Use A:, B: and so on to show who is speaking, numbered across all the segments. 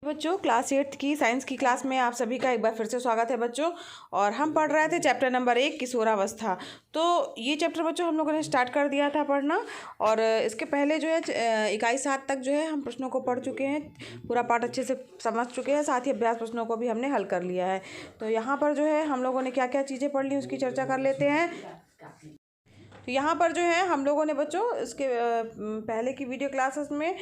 A: बच्चों, क्लास 8 की साइंस की क्लास में आप सभी का एक बार फिर से स्वागत है बच्चों। और हम पढ़ रहे थे चैप्टर नंबर 1 किशोरावस्था। तो ये चैप्टर बच्चों हम लोगों ने स्टार्ट कर दिया था पढ़ना। और इसके पहले जो है इकाई 7 तक जो है हम प्रश्नों को पढ़ चुके हैं, पूरा पाठ अच्छे से समझ चुके हैं, साथ ही अभ्यास प्रश्नों को भी हमने हल कर लिया है। तो यहाँ पर जो है हम लोगों ने क्या क्या चीज़ें पढ़ ली उसकी चर्चा कर लेते हैं। तो यहाँ पर जो है हम लोगों ने बच्चों इसके पहले की वीडियो क्लासेस में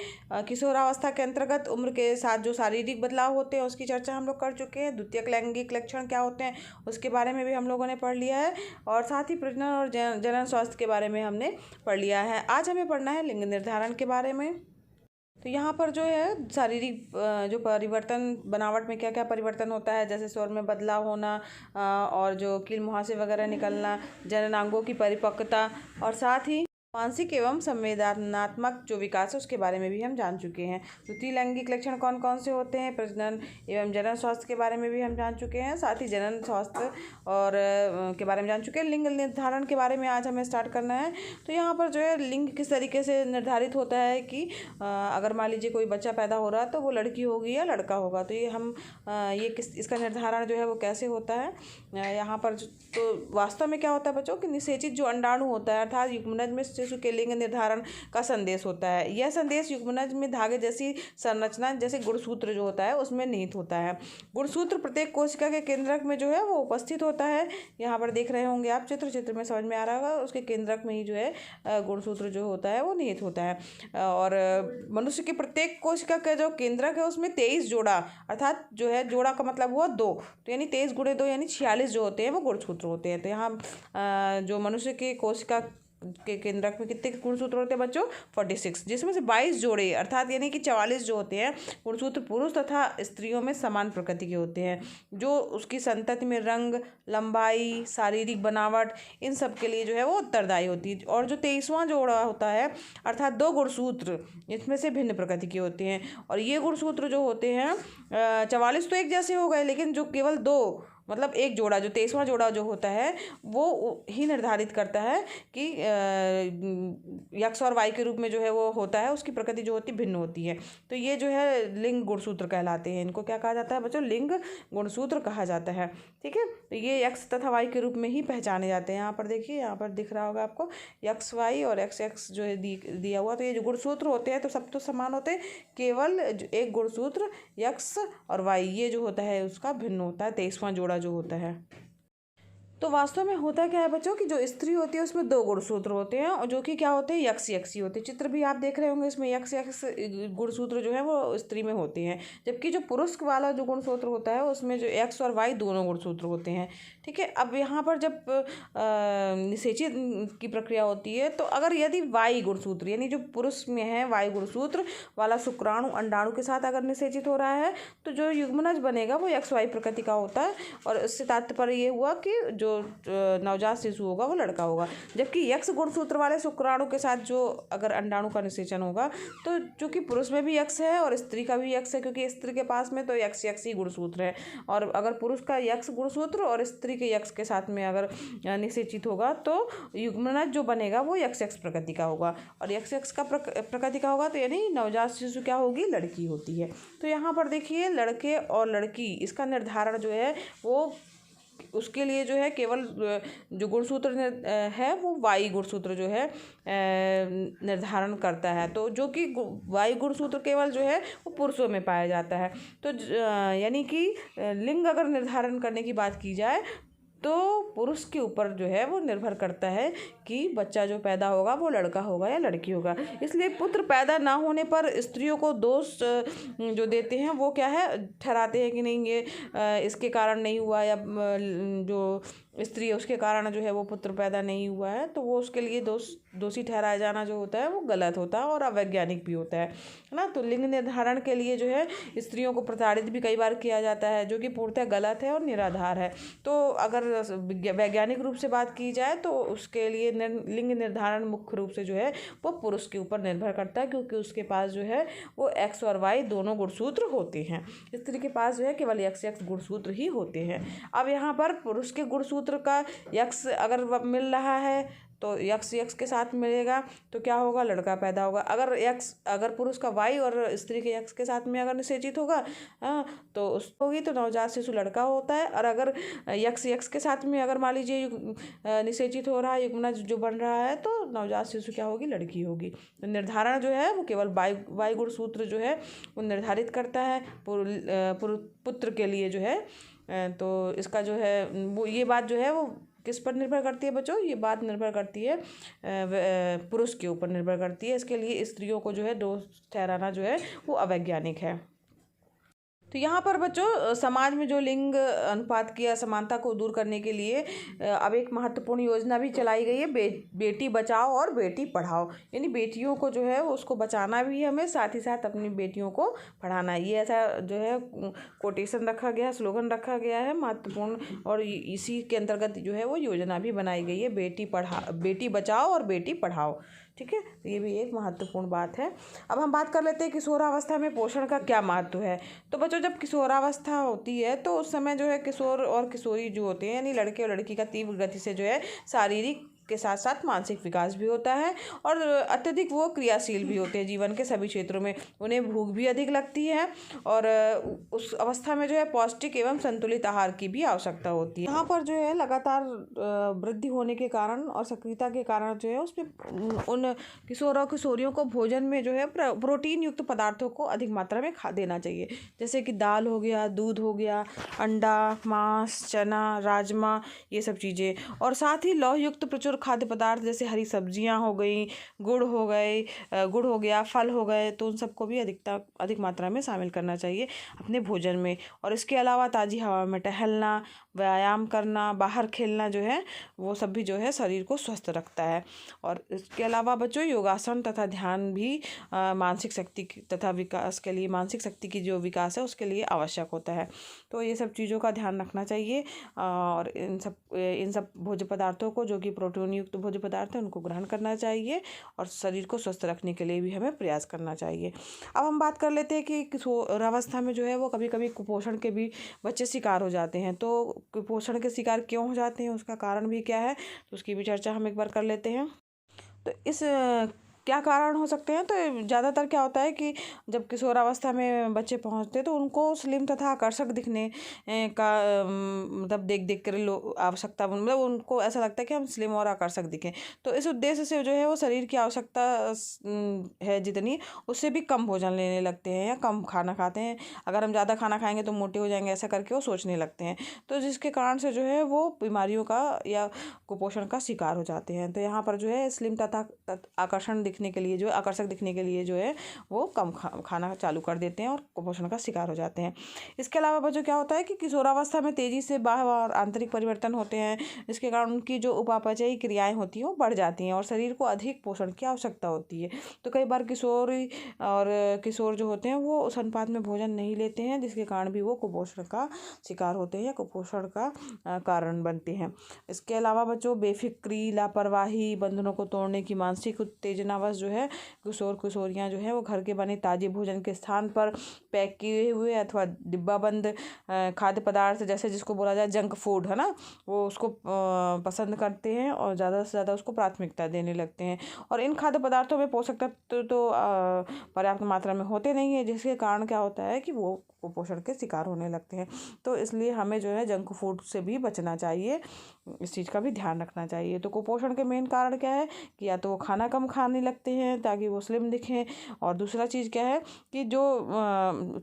A: किशोरावस्था के अंतर्गत उम्र के साथ जो शारीरिक बदलाव होते हैं उसकी चर्चा हम लोग कर चुके हैं। द्वितीयक लैंगिक लक्षण क्या होते हैं उसके बारे में भी हम लोगों ने पढ़ लिया है, और साथ ही प्रजनन और जनन स्वास्थ्य के बारे में हमने पढ़ लिया है। आज हमें पढ़ना है लिंग निर्धारण के बारे में। तो यहाँ पर जो है शारीरिक जो परिवर्तन, बनावट में क्या क्या परिवर्तन होता है, जैसे स्वर में बदलाव होना और जो कील मुहासे वगैरह निकलना, जननांगों की परिपक्वता, और साथ ही मानसिक एवं संवेदनात्मक जो विकास है उसके बारे में भी हम जान चुके हैं। द्वितीय लैंगिक लक्षण कौन कौन से होते हैं, प्रजनन एवं जनन स्वास्थ्य के बारे में भी हम जान चुके हैं, साथ ही जनन स्वास्थ्य और के बारे में जान चुके हैं। लिंग निर्धारण के बारे में आज हमें स्टार्ट करना है। तो यहाँ पर जो है लिंग किस तरीके से निर्धारित होता है कि अगर मान लीजिए कोई बच्चा पैदा हो रहा है तो वो लड़की होगी या लड़का होगा, तो ये हम इसका निर्धारण जो है वो कैसे होता है यहाँ पर। तो वास्तव में क्या होता है बच्चों कि निषेचित जो अंडाणु होता है अर्थात युग्मनज में शिशु के लिंग निर्धारण का संदेश होता है। यह संदेश युग्मनज में धागे जैसी संरचना जैसे गुणसूत्र जो होता है उसमें निहित होता है। गुणसूत्र प्रत्येक कोशिका के केंद्रक में जो है वो उपस्थित होता है। यहाँ पर देख रहे होंगे आप चित्र में समझ में आ रहा होगा, उसके केंद्रक में ही जो है गुणसूत्र जो होता है वो निहित होता है। और मनुष्य की प्रत्येक कोशिका का जो केंद्रक है उसमें 23 जोड़ा, अर्थात जो है जोड़ा का मतलब हुआ 2, तो यानी 23 × 2 यानी 46 जो होते हैं वो गुणसूत्र होते हैं। तो यहाँ जो मनुष्य की कोशिका के केंद्रक में कितने गुणसूत्र होते हैं बच्चों 46, जिसमें से 22 जोड़े अर्थात यानी कि 44 जो होते हैं गुणसूत्र पुरुष तथा स्त्रियों में समान प्रकृति के होते हैं, जो उसकी संतति में रंग, लंबाई, शारीरिक बनावट इन सब के लिए जो है वो उत्तरदायी होती है। और जो 23वां जोड़ा होता है अर्थात 2 गुणसूत्र इसमें से भिन्न प्रकृति के होते हैं। और ये गुणसूत्र जो होते हैं 44 तो एक जैसे हो गए, लेकिन जो केवल 2 मतलब एक जोड़ा जो 23वां जोड़ा जो होता है वो ही निर्धारित करता है कि यक्स और वाई के रूप में जो है वो होता है, उसकी प्रकृति जो होती भिन्न होती है। तो ये जो है लिंग गुणसूत्र कहलाते हैं। इनको क्या कहा जाता है बच्चों, लिंग गुणसूत्र कहा जाता है। ठीक है, तो ये एक्स तथा वाई के रूप में ही पहचाने जाते हैं। यहाँ पर देखिए, यहाँ पर दिख रहा होगा आपको एक्स वाई और एक्स एक्स जो है दिया हुआ। तो ये जो गुणसूत्र होते हैं तो सब तो समान होते हैं, केवल एक गुणसूत्र एक्स और वाई ये जो होता है उसका भिन्न होता है, 23वां जोड़ा जो होता है। तो वास्तव में होता क्या है बच्चों कि जो स्त्री होती है उसमें 2 गुणसूत्र होते हैं, और जो कि क्या होते हैं यक्स यक्सी होते हैं। चित्र भी आप देख रहे होंगे, इसमें यक्स यक्स गुणसूत्र जो है वो स्त्री में होते हैं, जबकि जो पुरुष वाला जो गुणसूत्र होता है उसमें जो एक्स और वाई दोनों गुणसूत्र होते हैं। ठीक है, अब यहाँ पर जब निषेचित की प्रक्रिया होती है तो अगर यदि वाई गुणसूत्र यानी जो पुरुष में है वाई गुणसूत्र वाला शुक्राणु अंडाणु के साथ अगर निषेचित हो रहा है तो जो युग्मनज बनेगा वो एक्स वाई प्रकृति का होता है। और इससे तात्पर्य ये हुआ कि जो नवजात शिशु होगा वो लड़का होगा। जबकि यक्स गुणसूत्र वाले शुक्राणु के साथ जो अगर अंडाणु का निषेचन होगा तो चूंकि पुरुष में भी यक्स है और स्त्री का भी यक्स है, क्योंकि स्त्री के पास में तो यक्स यक्स ही गुणसूत्र है, और अगर पुरुष का यक्स गुणसूत्र और स्त्री के यक्स के साथ में अगर निषेचित होगा तो युग्मनज जो बनेगा वो यक्स यक्स प्रकृति का होगा। और यक्स यक्स का प्रकृति का होगा तो यानी नवजात शिशु क्या होगी, लड़की होती है। तो यहाँ पर देखिए लड़के और लड़की इसका निर्धारण जो है वो उसके लिए जो है केवल जो गुणसूत्र है वो वाई गुणसूत्र जो है निर्धारण करता है। तो जो कि वाई गुणसूत्र केवल जो है वो पुरुषों में पाया जाता है। तो यानी कि लिंग अगर निर्धारण करने की बात की जाए तो पुरुष के ऊपर जो है वो निर्भर करता है कि बच्चा जो पैदा होगा वो लड़का होगा या लड़की होगा। इसलिए पुत्र पैदा ना होने पर स्त्रियों को दोष जो देते हैं वो क्या है, ठहराते हैं कि नहीं ये इसके कारण नहीं हुआ, या जो स्त्री है उसके कारण जो है वो पुत्र पैदा नहीं हुआ है, तो वो उसके लिए दोषी ठहराया जाना जो होता है वो गलत होता है और अवैज्ञानिक भी होता है ना। तो लिंग निर्धारण के लिए जो है स्त्रियों को प्रताड़ित भी कई बार किया जाता है, जो कि पूर्णतः गलत है और निराधार है। तो अगर वैज्ञानिक रूप से बात की जाए तो उसके लिए लिंग निर्धारण मुख्य रूप से जो है वो पुरुष के ऊपर निर्भर करता है, क्योंकि उसके पास जो है वो एक्स और वाई दोनों गुणसूत्र होते हैं। स्त्री के पास जो है केवल एक्स एक्स गुणसूत्र ही होते हैं। अब यहाँ पर पुरुष के गुणसूत्र का यक्स अगर मिल रहा है तो यक्स यक्स के साथ मिलेगा तो क्या होगा, लड़का पैदा होगा। अगर पुरुष का वाई और स्त्री के यक्स के साथ में अगर निषेचित होगा तो उस होगी तो नवजात शिशु लड़का होता है। और अगर यक्स यक्स के साथ में अगर मान लीजिए निषेचित हो रहा है, युग्मना जो बन रहा है, तो नवजात शिशु क्या होगी, लड़की होगी। तो निर्धारण जो है वो केवल वाई गुणसूत्र जो है वो निर्धारित करता है पुत्र के लिए जो है। तो इसका जो है वो ये बात जो है वो किस पर निर्भर करती है बच्चों, ये बात निर्भर करती है पुरुष के ऊपर निर्भर करती है। इसके लिए स्त्रियों को जो है दोष ठहराना जो है वो अवैज्ञानिक है। तो यहाँ पर बच्चों समाज में जो लिंग अनुपात की असमानता को दूर करने के लिए अब एक महत्वपूर्ण योजना भी चलाई गई है, बेटी बचाओ और बेटी पढ़ाओ। यानी बेटियों को जो है उसको बचाना भी है हमें, साथ ही साथ अपनी बेटियों को पढ़ाना है। ये ऐसा जो है कोटेशन रखा गया, स्लोगन रखा गया है महत्वपूर्ण, और इसी के अंतर्गत जो है वो योजना भी बनाई गई है, बेटी बचाओ और बेटी पढ़ाओ। ठीक है, तो ये भी एक महत्वपूर्ण बात है। अब हम बात कर लेते हैं किशोरावस्था में पोषण का क्या महत्व है। तो बच्चों जब किशोरावस्था होती है तो उस समय जो है किशोर और किशोरी जो होते हैं, यानी लड़के और लड़की का तीव्र गति से जो है शारीरिक के साथ साथ मानसिक विकास भी होता है, और अत्यधिक वो क्रियाशील भी होते हैं जीवन के सभी क्षेत्रों में। उन्हें भूख भी अधिक लगती है, और उस अवस्था में जो है पौष्टिक एवं संतुलित आहार की भी आवश्यकता होती है। यहाँ पर जो है लगातार वृद्धि होने के कारण और सक्रियता के कारण जो है उसमें उन किशोर और किशोरियों को भोजन में जो है प्रोटीन युक्त पदार्थों को अधिक मात्रा में देना चाहिए, जैसे कि दाल हो गया, दूध हो गया, अंडा, मांस, चना, राजमा, ये सब चीज़ें। और साथ ही लौह युक्त प्रचुर खाद्य पदार्थ जैसे हरी सब्जियां हो गई, गुड़ हो गया, फल हो गए, तो उन सबको भी अधिक मात्रा में शामिल करना चाहिए अपने भोजन में। और इसके अलावा ताज़ी हवा में टहलना, व्यायाम करना, बाहर खेलना जो है वो सब भी जो है शरीर को स्वस्थ रखता है। और इसके अलावा बच्चों योगासन तथा ध्यान भी मानसिक शक्ति तथा विकास के लिए, मानसिक शक्ति की जो विकास है उसके लिए आवश्यक होता है। तो ये सब चीज़ों का ध्यान रखना चाहिए, और इन सब भोज्य पदार्थों को, जो कि प्रोटीन युक्त भोज्य पदार्थ है, उनको ग्रहण करना चाहिए, और शरीर को स्वस्थ रखने के लिए भी हमें प्रयास करना चाहिए। अब हम बात कर लेते हैं कि किशोरावस्था में जो है वो कभी कभी कुपोषण के भी बच्चे शिकार हो जाते हैं। तो कुपोषण के शिकार क्यों हो जाते हैं, उसका कारण भी क्या है, तो उसकी भी चर्चा हम एक बार कर लेते हैं। तो इस क्या कारण हो सकते हैं, तो ज़्यादातर क्या होता है कि जब किशोरावस्था में बच्चे पहुंचते हैं तो उनको स्लिम तथा आकर्षक दिखने का मतलब देख कर आवश्यकता, मतलब उनको ऐसा लगता है कि हम स्लिम और आकर्षक दिखें। तो इस उद्देश्य से जो है वो शरीर की आवश्यकता है जितनी, उससे भी कम भोजन लेने लगते हैं या कम खाना खाते हैं। अगर हम ज़्यादा खाना खाएंगे तो मोटे हो जाएंगे, ऐसा करके वो सोचने लगते हैं। तो जिसके कारण से जो है वो बीमारियों का या कुपोषण का शिकार हो जाते हैं। तो यहाँ पर जो है स्लिम तथा आकर्षक दिखने के लिए जो है वो कम खाना चालू कर देते हैं और कुपोषण का शिकार हो जाते हैं। इसके अलावा बच्चों क्या होता है कि किशोरावस्था में तेजी से बाह्य और आंतरिक परिवर्तन होते हैं, जिसके कारण उनकी जो उपापचयी क्रियाएं होती हैं वो बढ़ जाती हैं और शरीर को अधिक पोषण की आवश्यकता होती है। तो कई बार किशोर जो होते हैं वो उस अनुपात में भोजन नहीं लेते हैं, जिसके कारण भी वो कुपोषण का शिकार होते हैं या कुपोषण का कारण बनते हैं। इसके अलावा बच्चों बेफिक्री, लापरवाही, बंधनों को तोड़ने की मानसिक उत्तेजनावश जो है किशोर किशोरियाँ जो है वो घर के बने ताजे भोजन के स्थान पर पैक किए हुए अथवा डिब्बाबंद खाद्य पदार्थ, जैसे जिसको बोला जाए जंक फूड है ना, वो उसको पसंद करते हैं और ज़्यादा से ज़्यादा उसको प्राथमिकता देने लगते हैं। और इन खाद्य पदार्थों में पोषक तत्व तो पर्याप्त मात्रा में होते नहीं है, जिसके कारण क्या होता है कि वो कुपोषण के शिकार होने लगते हैं। तो इसलिए हमें जो है जंक फूड से भी बचना चाहिए, इस चीज़ का भी ध्यान रखना चाहिए। तो कुपोषण के मेन कारण क्या है कि या तो वो खाना कम खाने लगते हैं ताकि वो स्लिम दिखें, और दूसरा चीज़ क्या है कि जो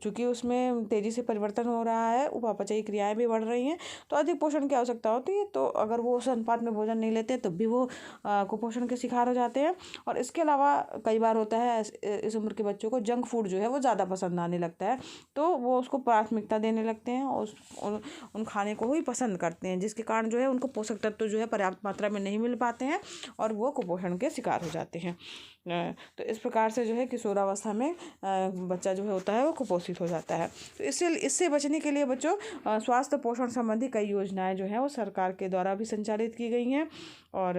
A: चूँकि उसमें तेज़ी से परिवर्तन हो रहा है, उपापचयी क्रियाएं भी बढ़ रही हैं, तो अधिक पोषण की आवश्यकता होती है। तो अगर वो उस अनुपात में भोजन नहीं लेते तब भी वो कुपोषण के शिकार हो जाते हैं। और इसके अलावा कई बार होता है इस उम्र के बच्चों को जंक फूड जो है वो ज़्यादा पसंद आने लगता है, तो वो उसको प्राथमिकता देने लगते हैं और उन खाने को ही पसंद करते हैं, जिसके कारण जो है उनको पोषक तत्व जो है पर्याप्त मात्रा में नहीं मिल पाते हैं और वो कुपोषण के शिकार हो जाते हैं। तो इस प्रकार से जो है किशोरावस्था में बच्चा जो है होता है वो कुपोषित हो जाता है। तो इससे बचने के लिए बच्चों स्वास्थ्य पोषण संबंधी कई योजनाएं जो हैं वो सरकार के द्वारा भी संचालित की गई हैं, और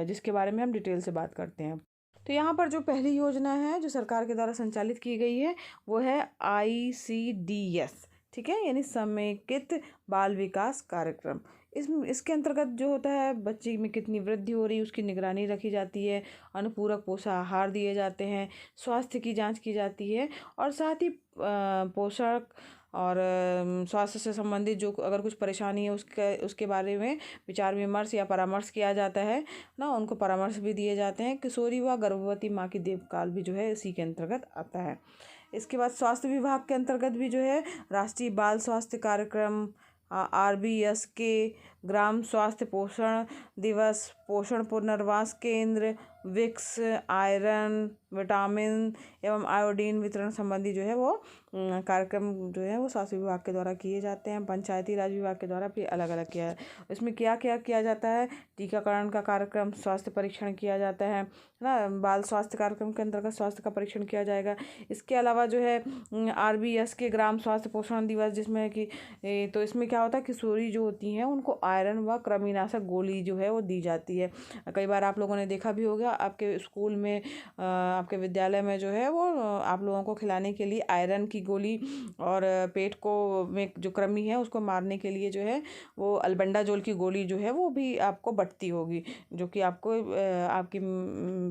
A: जिसके बारे में हम डिटेल से बात करते हैं। तो यहाँ पर जो पहली योजना है जो सरकार के द्वारा संचालित की गई है वो है ICDS, ठीक है, यानी समेकित बाल विकास कार्यक्रम। इसके अंतर्गत जो होता है बच्चे में कितनी वृद्धि हो रही है उसकी निगरानी रखी जाती है, अनुपूरक पोषाहार दिए जाते हैं, स्वास्थ्य की जांच की जाती है और साथ ही पोषक और स्वास्थ्य से संबंधित जो अगर कुछ परेशानी है उसके बारे में विचार विमर्श या परामर्श किया जाता है ना, उनको परामर्श भी दिए जाते हैं। किशोरी व गर्भवती माँ की देखभाल भी जो है इसी के अंतर्गत आता है। इसके बाद स्वास्थ्य विभाग के अंतर्गत भी जो है राष्ट्रीय बाल स्वास्थ्य कार्यक्रम, RBS के ग्राम स्वास्थ्य पोषण दिवस, पोषण पुनर्वास केंद्र, विक्स, आयरन, विटामिन एवं आयोडीन वितरण संबंधी जो है वो कार्यक्रम जो है वो स्वास्थ्य विभाग के द्वारा किए जाते हैं। पंचायती राज विभाग के द्वारा भी अलग अलग किया है। इसमें क्या क्या किया जाता है, टीकाकरण का कार्यक्रम, स्वास्थ्य परीक्षण किया जाता है ना, बाल स्वास्थ्य कार्यक्रम के अंतर्गत स्वास्थ्य का परीक्षण किया जाएगा। इसके अलावा जो है RBS के ग्राम स्वास्थ्य पोषण दिवस, जिसमें कि तो इसमें क्या होता है किशोरी जो होती हैं उनको आयरन व कृमिनाशक गोली जो है वो दी जाती है। कई बार आप लोगों ने देखा भी होगा आपके स्कूल में, आपके विद्यालय में जो है वो आप लोगों को खिलाने के लिए आयरन की गोली और पेट को में जो कृमि है उसको मारने के लिए जो है वो अल्बेंडाजोल की गोली जो है वो भी आपको बटती होगी, जो कि आपको आपके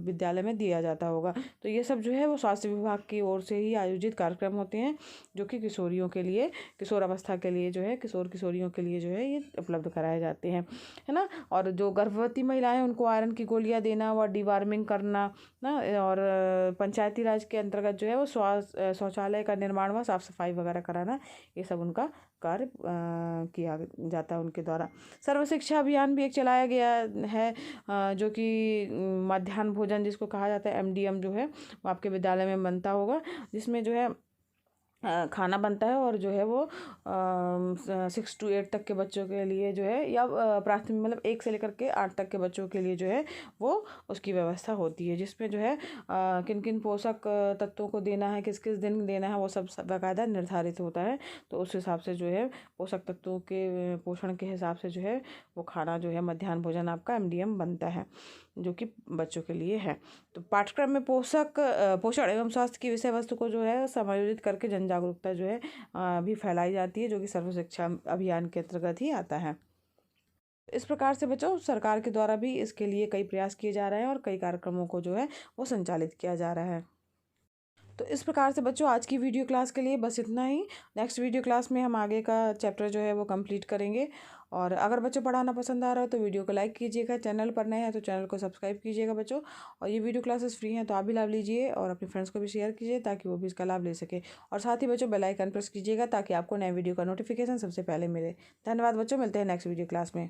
A: विद्यालय में दिया जाता होगा। तो ये सब जो है वो स्वास्थ्य विभाग की ओर से ही आयोजित कार्यक्रम होते हैं जो कि किशोरियों के लिए, किशोर अवस्था के लिए जो है, किशोर किशोरियों के लिए जो है ये उपलब्ध कराए जाते हैं, है ना। और जो गर्भवती महिलाएं उनको आयरन की गोलियां देना व डिवार्मिंग करना ना, और पंचायती राज के अंतर्गत जो है वो शौचालय का निर्माण व साफ सफाई वगैरह कराना, ये सब उनका कार्य किया जाता है उनके द्वारा। सर्व शिक्षा अभियान भी एक चलाया गया है जो कि मध्याह्न भोजन जिसको कहा जाता है MDM जो है वो आपके विद्यालय में बनता होगा, जिसमें जो है खाना बनता है और जो है वो 6 to 8 तक के बच्चों के लिए जो है, या प्राथमिक मतलब 1 से लेकर के 8 तक के बच्चों के लिए जो है वो उसकी व्यवस्था होती है, जिसमें जो है किन किन पोषक तत्वों को देना है, किस किस दिन देना है, वो सब बाकायदा निर्धारित होता है। तो उस हिसाब से जो है पोषक तत्वों के पोषण के हिसाब से जो है वो खाना जो है मध्याह्न भोजन आपका MDM बनता है जो कि बच्चों के लिए है। तो पाठ्यक्रम में पोषण एवं स्वास्थ्य की विषय वस्तु को जो है समायोजित करके जन जागरूकता जो है भी फैलाई जाती है, जो कि सर्व शिक्षा अभियान के अंतर्गत ही आता है। इस प्रकार से बच्चों सरकार के द्वारा भी इसके लिए कई प्रयास किए जा रहे हैं और कई कार्यक्रमों को जो है वो संचालित किया जा रहा है। तो इस प्रकार से बच्चों आज की वीडियो क्लास के लिए बस इतना ही। नेक्स्ट वीडियो क्लास में हम आगे का चैप्टर जो है वो कंप्लीट करेंगे। और अगर बच्चों पढ़ाना पसंद आ रहा हो तो वीडियो को लाइक कीजिएगा, चैनल पर नए हैं तो चैनल को सब्सक्राइब कीजिएगा बच्चों। और ये वीडियो क्लासेस फ्री हैं तो आप भी लाभ लीजिए और अपने फ्रेंड्स को भी शेयर कीजिए ताकि वो भी इसका लाभ ले सके। और साथ ही बच्चों बेल आइकन प्रेस कीजिएगा ताकि आपको नए वीडियो का नोटिफिकेशन सबसे पहले मिले। धन्यवाद बच्चों, मिलते हैं नेक्स्ट वीडियो क्लास में।